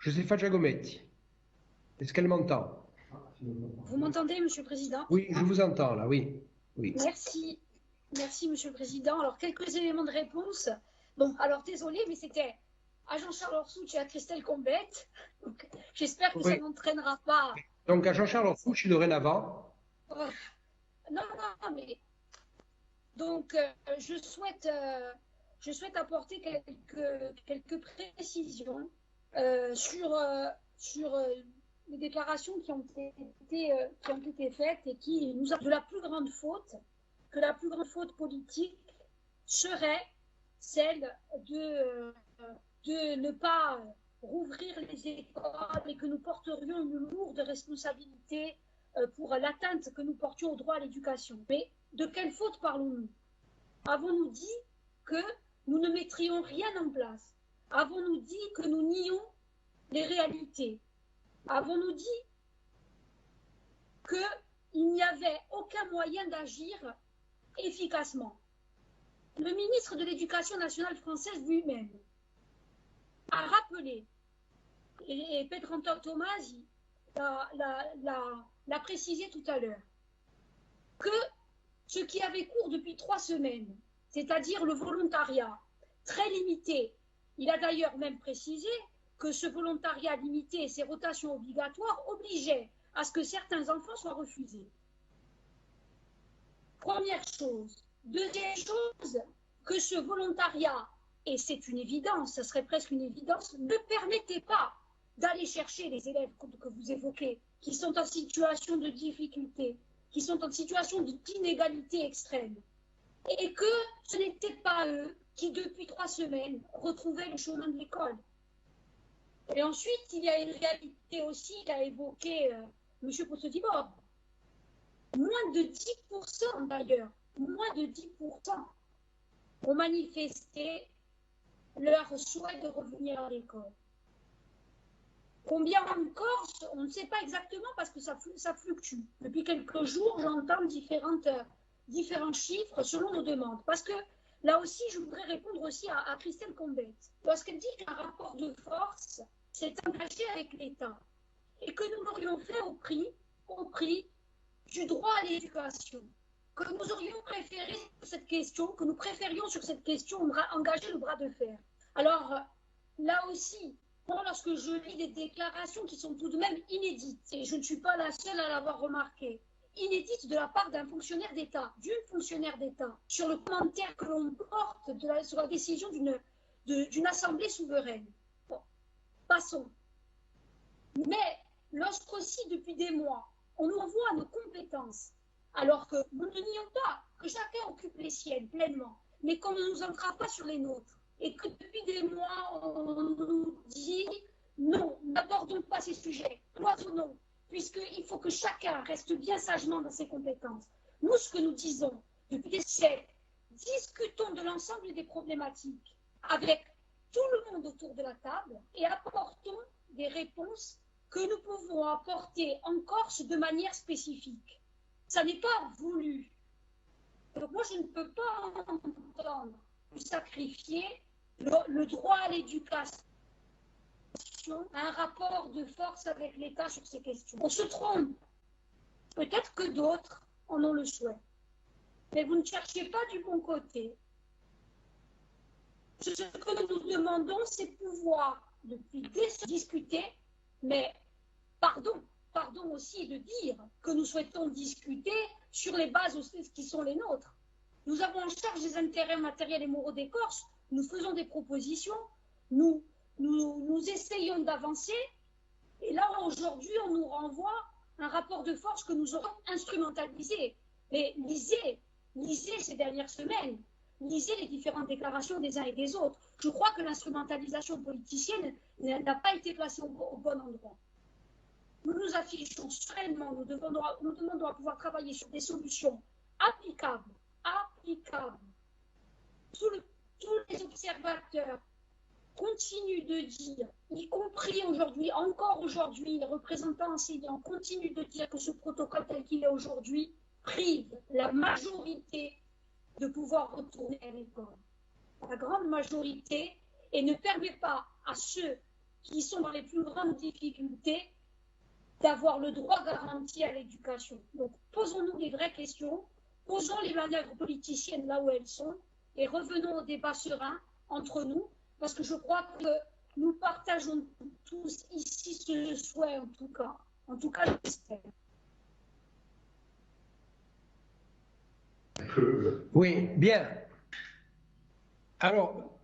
Josefa Giacometti, est-ce qu'elle m'entend? Vous m'entendez, Monsieur le Président? Oui, je vous entends là, oui. Oui. Merci. Merci, Monsieur le Président. Alors, quelques éléments de réponse. Bon, alors, désolé, mais c'était à Jean-Charles Orsucci et à Christelle Combette. J'espère que ça Oui. n'entraînera pas. Donc à Jean-Charles Orsucci dorénavant. Oh, non, non, mais. Donc, je souhaite apporter quelques précisions sur les déclarations qui ont été faites et qui nous a de la plus grande faute, que la plus grande faute politique serait celle de ne pas rouvrir les écoles et que nous porterions une lourde responsabilité pour l'atteinte que nous portions au droit à l'éducation. Mais de quelle faute parlons-nous? Avons-nous dit que nous ne mettrions rien en place? Avons-nous dit que nous nions les réalités? Avons-nous dit qu'il n'y avait aucun moyen d'agir efficacement? Le ministre de l'Éducation nationale française lui-même a rappelé, et Pedro Anton Thomas l'a précisé tout à l'heure, que ce qui avait cours depuis 3 semaines, c'est-à-dire le volontariat très limité, il a d'ailleurs même précisé que ce volontariat limité et ces rotations obligatoires obligeaient à ce que certains enfants soient refusés. Première chose. Deuxième chose, que ce volontariat, et c'est une évidence, ce serait presque une évidence, ne permettait pas d'aller chercher les élèves que vous évoquez, qui sont en situation de difficulté, qui sont en situation d'inégalité extrême, et que ce n'était pas eux qui, depuis 3 semaines, retrouvaient le chemin de l'école. Et ensuite, il y a une réalité aussi qu'a évoqué M. Posse-Dibord. Moins de 10% d'ailleurs, moins de 10% ont manifesté leur souhait de revenir à l'école. Combien en Corse, on ne sait pas exactement parce que ça fluctue. Depuis quelques jours, j'entends différents chiffres selon nos demandes. Parce que là aussi, je voudrais répondre aussi à Christelle Combette. Lorsqu'elle dit qu'un rapport de force s'est engagé avec l'État et que nous l'aurions fait au prix du droit à l'éducation, que nous aurions préféré cette question, que nous préférions sur cette question engager le bras de fer. Alors, là aussi, moi, lorsque je lis des déclarations qui sont tout de même inédites, et je ne suis pas la seule à l'avoir remarqué, inédites de la part d'un fonctionnaire d'État, d'une fonctionnaire d'État, sur le commentaire que l'on porte sur la décision d'une assemblée souveraine. Bon, passons. Mais lorsqu'aussi, depuis des mois, on nous renvoie à nos compétences, alors que nous ne nions pas que chacun occupe les siennes pleinement, mais qu'on ne nous entrave pas sur les nôtres. Et que depuis des mois, on nous dit non, n'abordons pas ces sujets, cloisonnons, puisqu'il faut que chacun reste bien sagement dans ses compétences. Nous, ce que nous disons depuis des siècles, discutons de l'ensemble des problématiques avec tout le monde autour de la table et apportons des réponses que nous pouvons apporter en Corse de manière spécifique. Ça n'est pas voulu. Donc moi, je ne peux pas entendre sacrifier le droit à l'éducation à un rapport de force avec l'État sur ces questions. On se trompe. Peut-être que d'autres en ont le souhait. Mais vous ne cherchez pas du bon côté. Ce que nous nous demandons, c'est pouvoir, depuis discuter, mais pardon aussi de dire que nous souhaitons discuter sur les bases qui sont les nôtres. Nous avons en charge des intérêts matériels et moraux des Corses, nous faisons des propositions, nous essayons d'avancer, et là aujourd'hui on nous renvoie un rapport de force que nous aurons instrumentalisé. Mais lisez ces dernières semaines, lisez les différentes déclarations des uns et des autres. Je crois que l'instrumentalisation politicienne n'a pas été placée au bon endroit. Nous nous affichons sereinement, nous demandons à pouvoir travailler sur des solutions applicables. Tous les observateurs continuent de dire, y compris aujourd'hui, encore aujourd'hui, les représentants enseignants continuent de dire que ce protocole tel qu'il est aujourd'hui prive la majorité de pouvoir retourner à l'école. La grande majorité, et ne permet pas à ceux qui sont dans les plus grandes difficultés d'avoir le droit garanti à l'éducation. Donc, posons-nous les vraies questions, posons les manœuvres politiciennes là où elles sont, et revenons au débat serein entre nous, parce que je crois que nous partageons tous ici ce souhait, en tout cas, j'espère. Oui, bien. Alors,